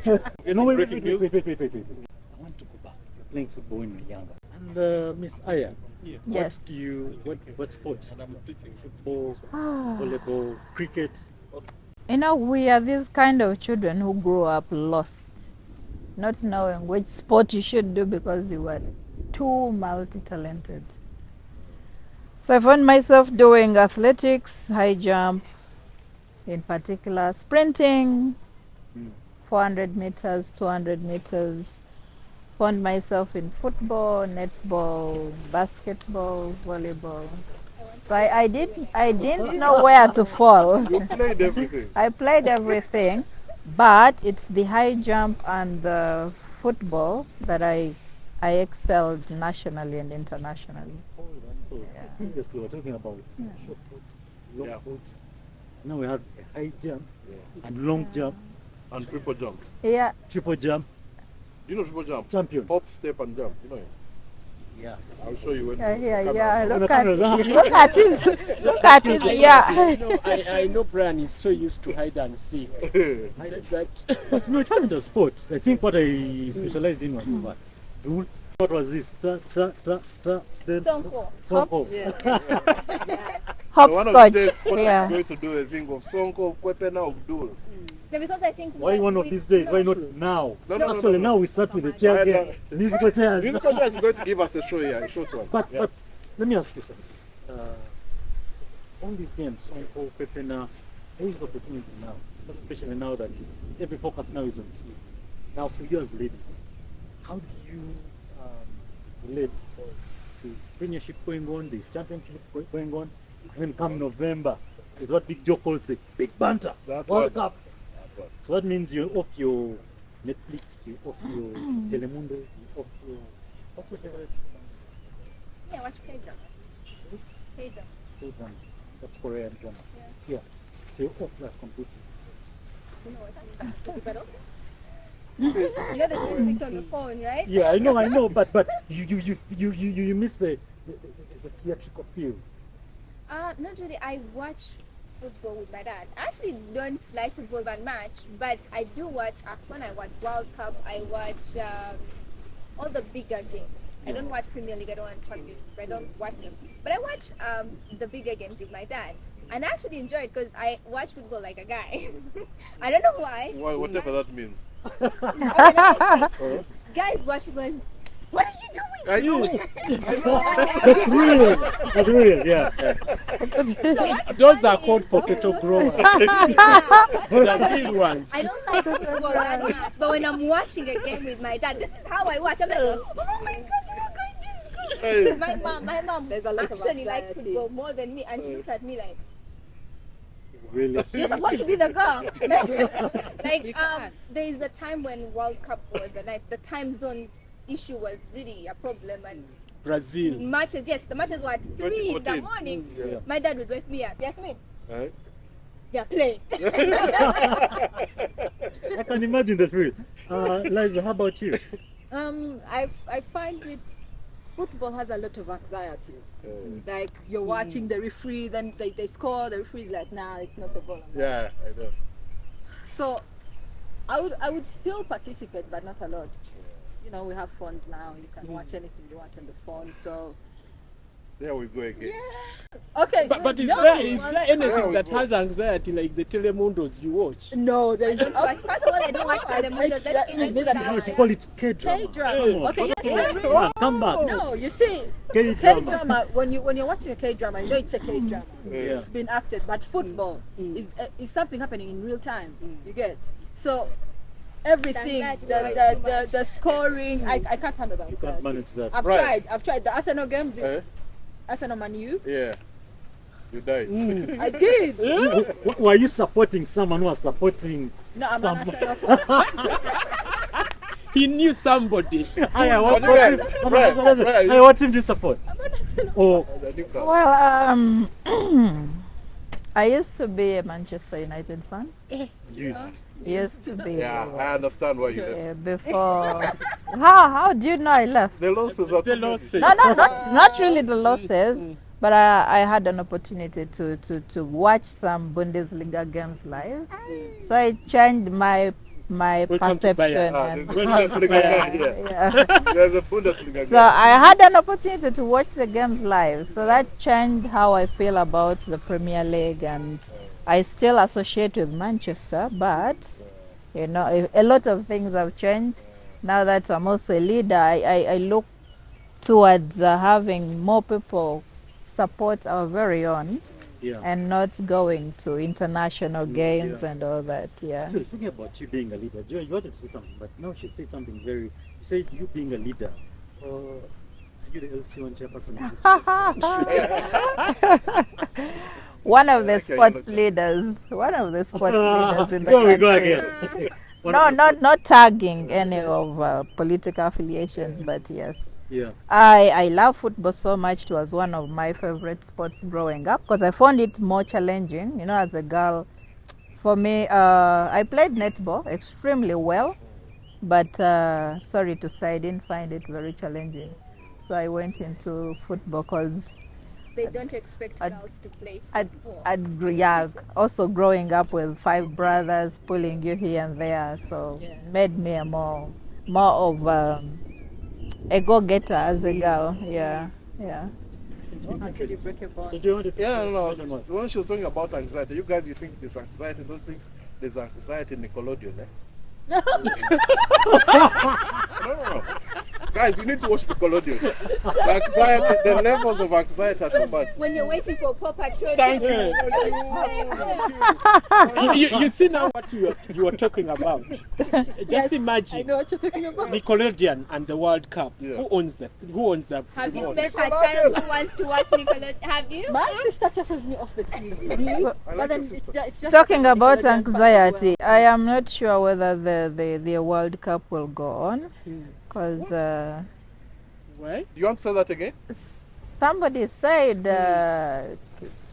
Breaking news. Wait. I want to go back. You're playing football when you were younger. And Miss Aya, Yes. what sports? Football, volleyball, cricket. You know, we are these kind of children who grew up lost, not knowing which sport you should do because you were too multi-talented. So I found myself doing athletics, high jump, in particular, sprinting, 400 meters, 200 meters. Found myself in football, netball, basketball, volleyball. So I didn't know where to fall. You played everything. I played everything, but it's the high jump and the football that I excelled nationally and internationally. Previously, we were talking about short put, long put. Now we have a high jump and long jump, And triple jump. Yeah. triple jump, You know triple jump? champion. Hop, step, and jump. You know it? Yeah. I'll show you when. Yeah. No, Look no, at no. look at his yeah. I know Brian is so used to hide and seek. That But no, it wasn't a sport. I think what I specialized in was what? Duel. What was this? Then Sonko. Sonko. One of Hopscotch. these days, Sport Yeah. is going to do a thing of Sonko, of Kwepena, of Duel. No, because I think Why one of these days? Why not now? No. Actually, now we start with the chair Why game. not? The musical chairs. Musical Jazz is going to give us a show here, a short one. But let me ask you something. All these games, Sonko, Pepena, there is the opportunity now, especially now that every focus now is on you. Now, for you as ladies, how do you relate? There's premiership going on, there's championship going on, and then come November, is what Big Joe calls the big banter, That World one. Cup. So that means you're off your Netflix, you're off your Telemundo, you're off your, what's your favorite? Yeah, watch K-drama. K-drama. K-drama. That's Korean drama. Yeah. So you're off that completely. You know what? You know the Netflix on the phone, right? Yeah, I know, but you miss the theatrical feel. Not really. I watch football with my dad. I actually don't like football that much, but I do watch AFCON. I watch World Cup. I watch all the bigger games. I don't watch Premier League. I don't watch Champions League. I don't watch them. But I watch the bigger games with my dad. And I actually enjoy it because I watch football like a guy. I don't know why. Whatever that means. Okay, let me say, guys watch football. And, what are you doing? I know. That's real, yeah. those are called potato growers. The real ones. I don't like football that much, but when I'm watching a game with my dad, this is how I watch. I'm like, oh my god, you're going to school. Hey. My mom There's a lot of actually likes anxiety. football more than me, and she looks at me like, Really? you're supposed to be the girl. Like, You can. there is a time when World Cup was, and the time zone issue was really a problem, and Brazil. matches, yes, the matches were at 3 in the 2014. morning. Yeah. My dad would wake me up. Yasmin, Right? they're playing. I can imagine the thrill. Liza, how about you? I find it, football has a lot of anxiety. Like you're watching the referee, then they score, the referee's like, nah, it's not a goal. Yeah, I know. So I would still participate, but not a lot. You know, we have phones now, you can watch anything you want on the phone, so There we go again. okay. But is no, there Yeah, anything we that go. has anxiety like the Telemundos you watch? no, there I don't watch. First of all, I don't watch Telemundo. Let's neither even do put I. You that should out call it K-drama. K-drama. Come on. Okay, yes, Come there on, is. come on, come back. No, you see, K-drama. K-drama, when you're watching a K-drama, you know it's a K-drama. Yeah. It's been acted, but football is something happening in real time. You get so everything, Than that, the scoring. I can't handle that. You can't manage that. I've tried the Arsenal game, the Eh? Arsenal Man U. Yeah. You died. I did. Were you supporting someone who was supporting No, I'm some? an Arsenal fan. He knew somebody. Hey, what Right, team? right. Hey, what team do you support? Oh, Well, I used to be a Manchester United fan. Used to be. Yeah, I understand why you left. Before. How do you know I left? The losses are The too losses. No, not really the losses, but I had an opportunity to watch some Bundesliga games live. So I changed my my Welcome to perception. Ah, and- there's a Bundesliga guy here. yeah. There's a Bundesliga So guy. I had an opportunity to watch the games live. So that changed how I feel about the Premier League, and I still associate with Manchester, but you know, a lot of things have changed. Now that I'm also a leader, I look towards having more people support our very own Yeah. and not going to international games yeah. and all that. Yeah. Actually, thinking about you being a leader, Joy, you wanted to say something, but now she said something very. You said you being a leader. Are you the LC1 chairperson of this? One of the like your sports yellow leaders. One of the sports leaders in the Here we go country. again. One No, of the not tagging any of political affiliations, but yes. Yeah. I love football so much. It was one of my favorite sports growing up because I found it more challenging. You know, as a girl, for me, I played netball extremely well, but sorry to say, I didn't find it very challenging. So I went into football because They don't expect I'd- girls to play I'd, football. yeah, also growing up with 5 brothers pulling you here and there, so made me a more of a go-getter as a girl. Yeah. Until you break a bone. So do you want to Yeah, no, say more? when she was talking about anxiety, you guys, you think there's anxiety, don't think there's anxiety in Nickelodeon, eh? No. Guys, you need to watch Nickelodeon. The anxiety, the levels of anxiety are too much. When you're waiting for Paw Patrol. Thank you. You see now what you were talking about. Just I imagine know what you're talking about. Nickelodeon and the World Cup. Yeah. Who owns that? Who owns that? Have you remote? met a child who wants to watch Nickelodeon? Have you? My sister chases me off the TV. I like But then your sister. it's just Talking about Nickelodeon fan as anxiety, I am not sure whether the World Cup will go on because Why? You want to say that again? somebody said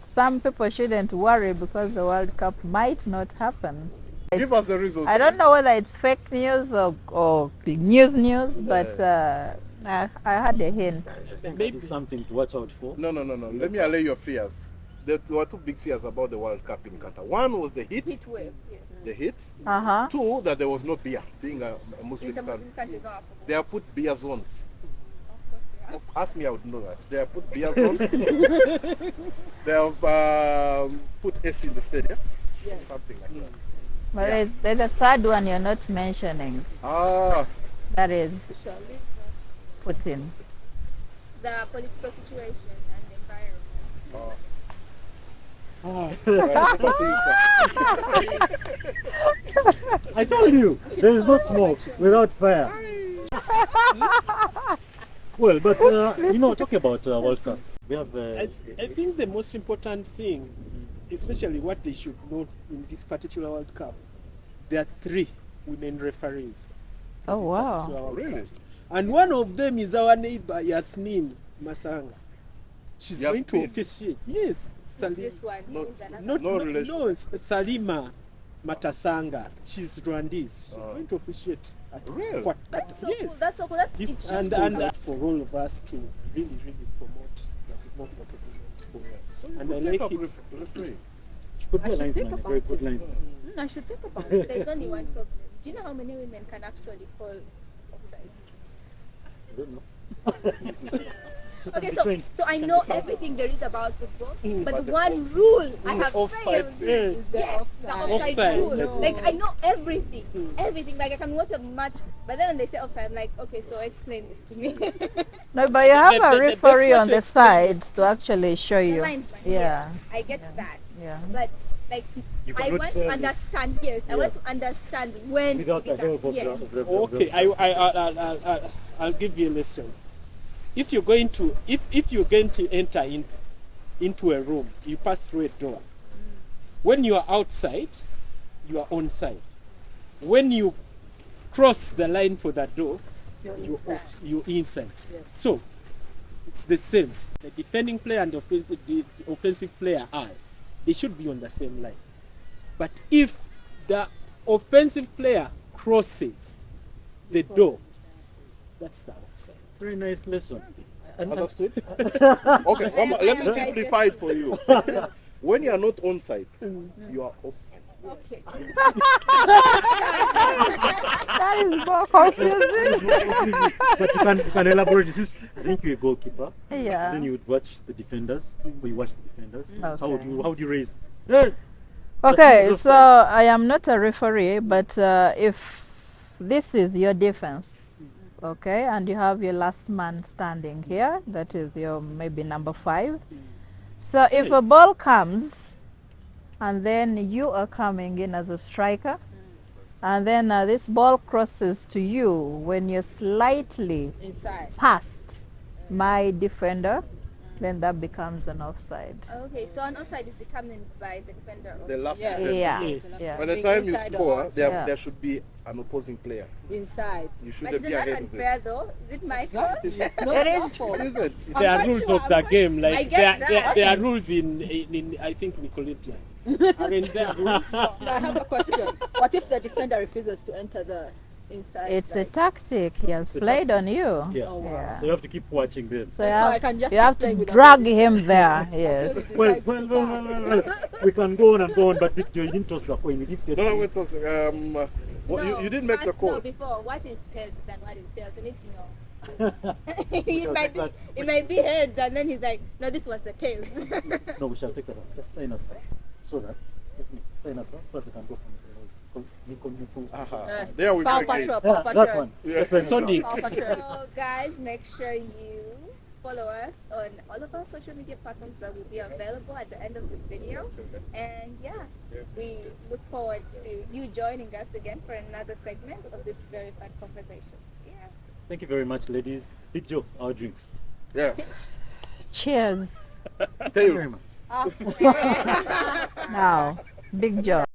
some people shouldn't worry because the World Cup might not happen. Give us the reasons. I don't know whether it's fake news or big news, but I had a hint. Maybe something to watch out for. No. Let me allay your fears. There were 2 big fears about the World Cup in Qatar. One was the heat. Heat wave. Yes. The heat. 2, that there was no beer. Being a Muslim In some country, Muslim countries, not possible. they have put beer zones. Of course they are. Ask me, I would know that. They have put beer zones. They have put AC in the stadium. Yes. Something like that. But there's a third one you're not mentioning. Ah, That is Surely. Putin. The political situation and the environment. over to you, sir. I told you, there is no smoke without fire. Well, but talking about World Cup, we have. I think the most important thing, especially what they should know in this particular World Cup, there are 3 women referees. Oh wow. to our World Really? Cup. And one of them is our neighbor Yasmin Masanga. She's going to Yasmin? officiate. Yes, This one. Not- is another. No relation. no, Salima Matasanga. She's Rwandese. She's Oh. going to officiate at Really? That's so yes. cool. That's so cool. It This just and goes up. for all of us to really promote more sport. So you And could I take like up it. referee. Good I should lines, think man. about Very good it. lines. I should think about it. There's only one problem. Do you know how many women can actually call offside? I don't know. Okay, Different. so I know everything there is about football, but the one rule I have offside failed. Yes, the offside Offside. rule. Like I know everything, everything. Like I can watch a match, but then when they say offside, I'm like, okay, so explain this to me. No, but you have The a best referee way on to the explain sides to actually show The you. linesman, Yeah. yes, I get that, Yeah. but like You I cannot want tell to me. understand. Yes, I want to understand when. Without a it's verbal yes. Okay, I'll give you a lesson. If you're going to enter into a room, you pass through a door. When you are outside, you are on side. When you cross the line for that door, you're inside. Yes. So it's the same. The defending player and the offensive player they should be on the same line. But if the offensive player crosses the door, that's the offside. Very nice lesson. And Understood? Okay, let me simplify it for you. When you are not onside, you are offside. Okay. is more confusing. But you can elaborate. This is, I think you're a goalkeeper. Yeah. Then you would watch the defenders. Or you watch the defenders. So Okay. how would you raise? Hey! Okay, Just so I am not a referee, but if this is your defense, okay, and you have your last man standing here, that is your maybe number 5. So if a ball comes, and then you are coming in as a striker, and then this ball crosses to you when you're slightly Inside. past my defender, then that becomes an offside. Okay, so an offside is determined by the defender. The last Yeah. defender. Yeah, Yes. yeah. By the Being time you inside or score, outside. there, Yeah. there should be an opposing player. Inside. You But shouldn't is be it not ahead of unfair it. though? Is it my fault? No, It it's is. not fault. Is it? There are quite rules sure, of I'm the quite- game. I Like get there that. are rules in I think Nicolitian. I mean there are rules. Now I have a question. What if the defender refuses to enter the inside? It's a like- tactic he has played on you. Yeah. Oh, wow. Yeah. So you have to keep watching them. So you So have, I can just you have keep playing to with the drag ball. him there. Yes. Well, we can go on and go on, but you didn't toss the coin. You didn't get No, wait, what, you didn't make the first, no, call. before. What is heads and what is tails? I need to know. it might be heads, and then he's like, no, this was the tails. No, we shall take that off. Let's sign us up. So that, let me sign us up so that we can go from the Aha. There we go Paw again. Patrol, Paw that Patrol. one. Yeah. Let's sign us up. Sonic. Paw Patrol. So, guys, make sure you follow us on all of our social media platforms that will be available at the end of this video. And yeah, we look forward to you joining us again for another segment of this very fun conversation. Yeah. Thank you very much, ladies. Big Joe, our drinks. Yeah. Cheers. Thank you very much. Now, big job.